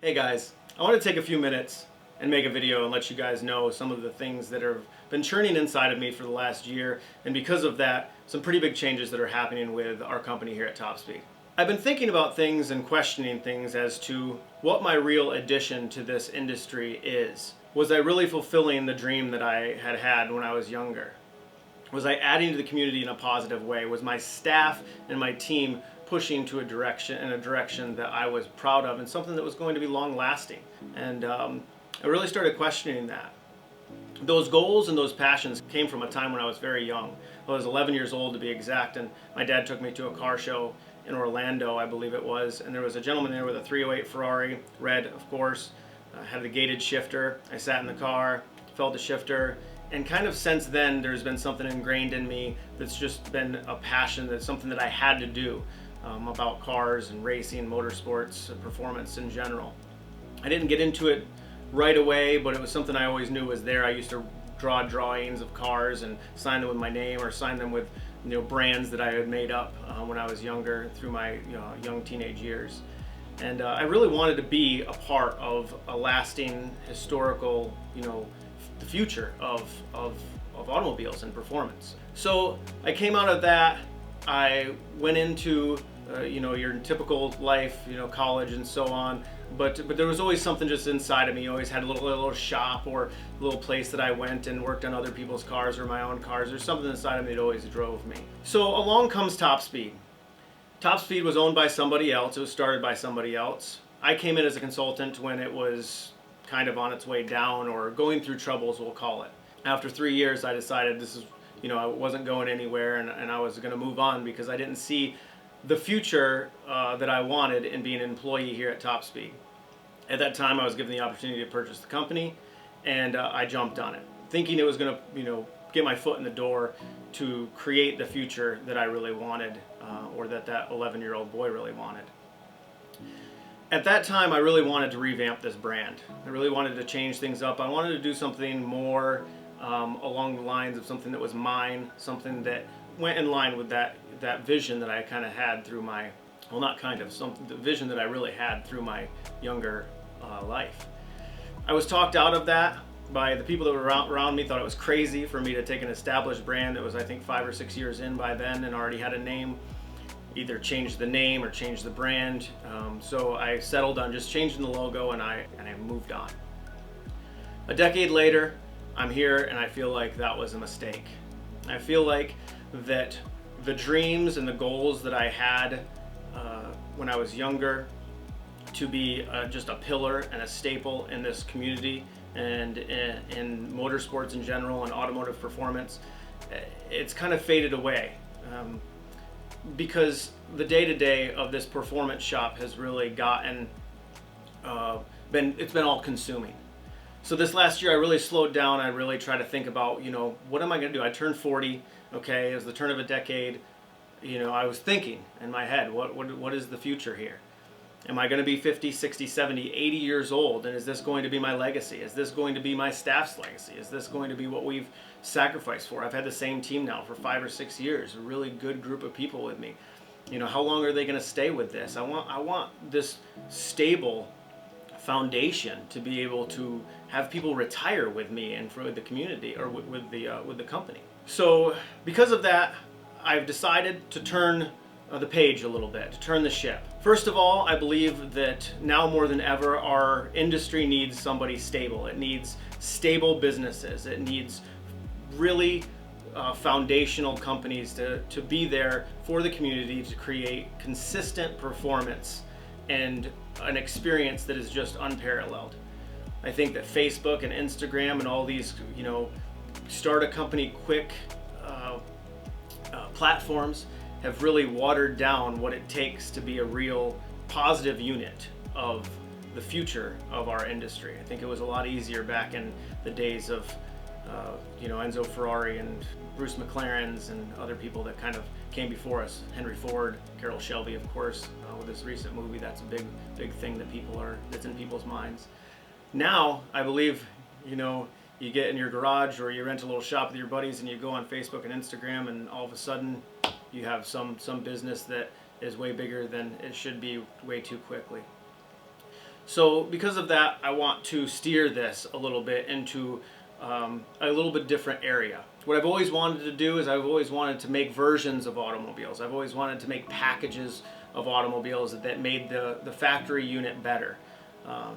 Hey guys, I want to take a few minutes and make a video and let you guys know some of the things that have been churning inside of me for the last year, and because of that, some pretty big changes that are happening with our company here at Top Speed. I've been thinking about things and questioning things as to what my real addition to this industry is. Was I really fulfilling the dream that I had had when I was younger? Was I adding to the community in a positive way? Was my staff and my team pushing to a direction that I was proud of and something that was going to be long lasting? And I really started questioning that. Those goals and those passions came from a time when I was very young. I was 11 years old to be exact, and my dad took me to a car show in Orlando, I believe it was, and there was a gentleman there with a 308 Ferrari, red of course, had the gated shifter. I sat in the car, felt the shifter, and kind of since then there's been something ingrained in me that's just been a passion, that's something that I had to do about cars and racing, motorsports, and performance in general. I didn't get into it right away, but it was something I always knew was there. I used to draw drawings of cars and sign them with my name or sign them with brands that I had made up when I was younger through my young teenage years. And I really wanted to be a part of a lasting historical, the future of automobiles and performance. So I came out of that. I went into your typical life, college and so on. But there was always something just inside of me. I always had a little shop or a little place that I went and worked on other people's cars or my own cars. There's something inside of me that always drove me. So along comes Top Speed. Top Speed was owned by somebody else. It was started by somebody else. I came in as a consultant when it was kind of on its way down or going through troubles, we'll call it. After 3 years, I decided this is, I wasn't going anywhere, and I was going to move on because I didn't see the future that I wanted in being an employee here at Top Speed. At that time, I was given the opportunity to purchase the company, and I jumped on it, thinking it was going to, get my foot in the door to create the future that I really wanted, or that 11-year-old boy really wanted. At that time, I really wanted to revamp this brand. I really wanted to change things up. I wanted to do something more along the lines of something that was mine, something that went in line with that vision that I kind of had through my, well, not kind of, the vision that I really had through my younger life. I was talked out of that by the people that were around me. Thought it was crazy for me to take an established brand that was, I think, 5 or 6 years in by then and already had a name, either change the name or change the brand. So I settled on just changing the logo, and I moved on. A decade later, I'm here, and I feel like that was a mistake. I feel like that the dreams and the goals that I had when I was younger to be just a pillar and a staple in this community and in motorsports in general and automotive performance, it's kind of faded away. Because the day-to-day of this performance shop has really gotten, it's been all-consuming. So this last year I really slowed down. I really tried to think about, what am I going to do? I turned 40, okay, it was the turn of a decade. I was thinking in my head, what is the future here? Am I going to be 50, 60, 70, 80 years old, and is this going to be my legacy? Is this going to be my staff's legacy? Is this going to be what we've sacrificed for? I've had the same team now for 5 or 6 years, a really good group of people with me. How long are they going to stay with this? I want this stable foundation to be able to have people retire with me and for the community or with the company. So because of that, I've decided to turn the page a little bit, to turn the ship. First of all, I believe that now more than ever our industry needs somebody stable. It needs stable businesses. It needs really foundational companies to be there for the community to create consistent performance and an experience that is just unparalleled. I think that Facebook and Instagram and all these, start a company quick platforms have really watered down what it takes to be a real positive unit of the future of our industry. I think it was a lot easier back in the days of Enzo Ferrari and Bruce McLaren's and other people that kind of came before us. Henry Ford, Carroll Shelby, of course, with this recent movie. That's a big thing that's in people's minds. Now, I believe, you get in your garage or you rent a little shop with your buddies and you go on Facebook and Instagram, and all of a sudden you have some business that is way bigger than it should be way too quickly. So because of that, I want to steer this a little bit into a little bit different area. What I've always wanted to do is I've always wanted to make versions of automobiles. I've always wanted to make packages of automobiles that made the factory unit better.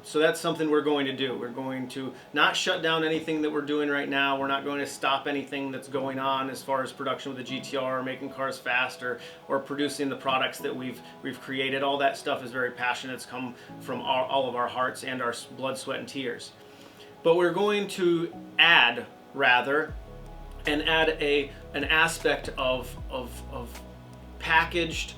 So that's something we're going to do. We're going to not shut down anything that we're doing right now. We're not going to stop anything that's going on as far as production with the GTR, or making cars faster, or producing the products that we've created. All that stuff is very passionate. It's come from all of our hearts and our blood, sweat, and tears. But we're going to add, rather, an aspect of packaged,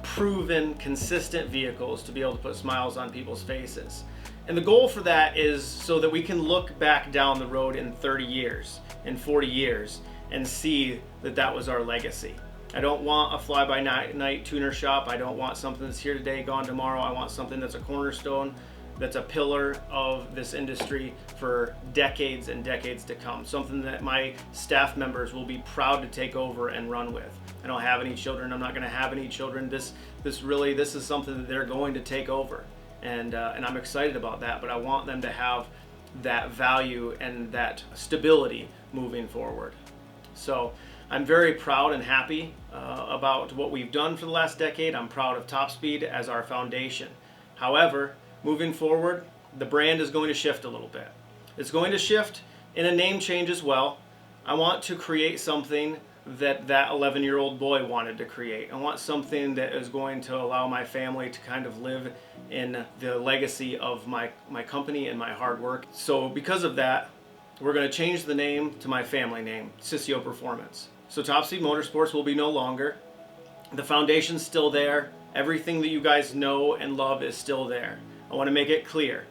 proven, consistent vehicles to be able to put smiles on people's faces. And the goal for that is so that we can look back down the road in 30 years, in 40 years, and see that that was our legacy. I don't want a fly-by-night tuner shop. I don't want something that's here today, gone tomorrow. I want something that's a cornerstone, that's a pillar of this industry for decades and decades to come. Something that my staff members will be proud to take over and run with. I don't have any children. I'm not going to have any children. This is something that they're going to take over, and I'm excited about that. But I want them to have that value and that stability moving forward. So I'm very proud and happy about what we've done for the last decade. I'm proud of Top Speed as our foundation. However, moving forward, the brand is going to shift a little bit. It's going to shift in a name change as well. I want to create something that 11-year-old boy wanted to create. I want something that is going to allow my family to kind of live in the legacy of my company and my hard work. So because of that, we're going to change the name to my family name, Cicio Performance. So Top Speed Motorsports will be no longer. The foundation's still there. Everything that you guys know and love is still there. I want to make it clear.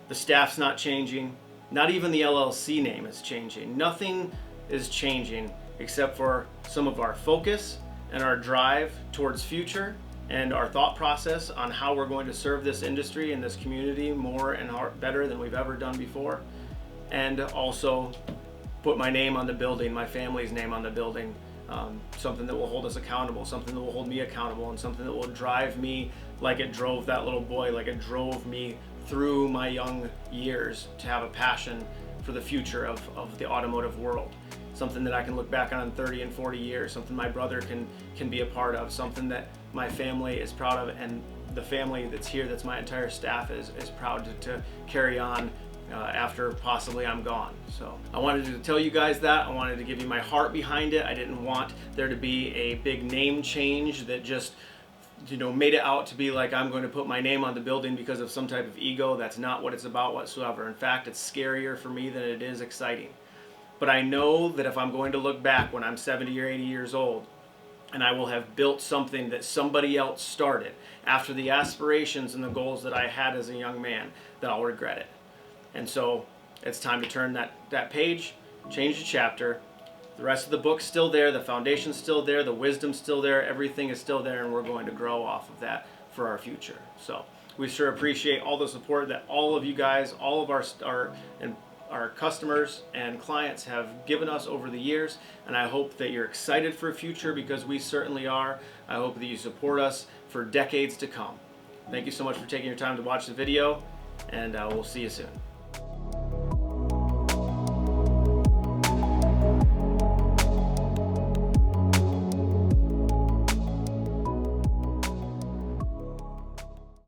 The staff's not changing. Not even the LLC name is changing. Nothing is changing except for some of our focus and our drive towards future and our thought process on how we're going to serve this industry and this community more and better than we've ever done before. And also put my name on the building, my family's name on the building. Something that will hold us accountable, something that will hold me accountable, and something that will drive me like it drove that little boy, like it drove me through my young years to have a passion for the future of the automotive world. Something that I can look back on in 30 and 40 years, something my brother can be a part of, something that my family is proud of, and the family that's here, that's my entire staff, is proud to carry on after possibly I'm gone. So I wanted to tell you guys that. I wanted to give you my heart behind it. I didn't want there to be a big name change that just, you know, made it out to be like I'm going to put my name on the building because of some type of ego. That's not what it's about whatsoever. In fact, it's scarier for me than it is exciting. But I know that if I'm going to look back when I'm 70 or 80 years old, and I will have built something that somebody else started after the aspirations and the goals that I had as a young man, that I'll regret it. And so it's time to turn that page, change the chapter. The rest of the book's still there, the foundation's still there, the wisdom's still there, everything is still there, and we're going to grow off of that for our future. So we sure appreciate all the support that all of you guys, all of our customers and clients have given us over the years, and I hope that you're excited for the future, because we certainly are. I hope that you support us for decades to come. Thank you so much for taking your time to watch the video, and we'll see you soon.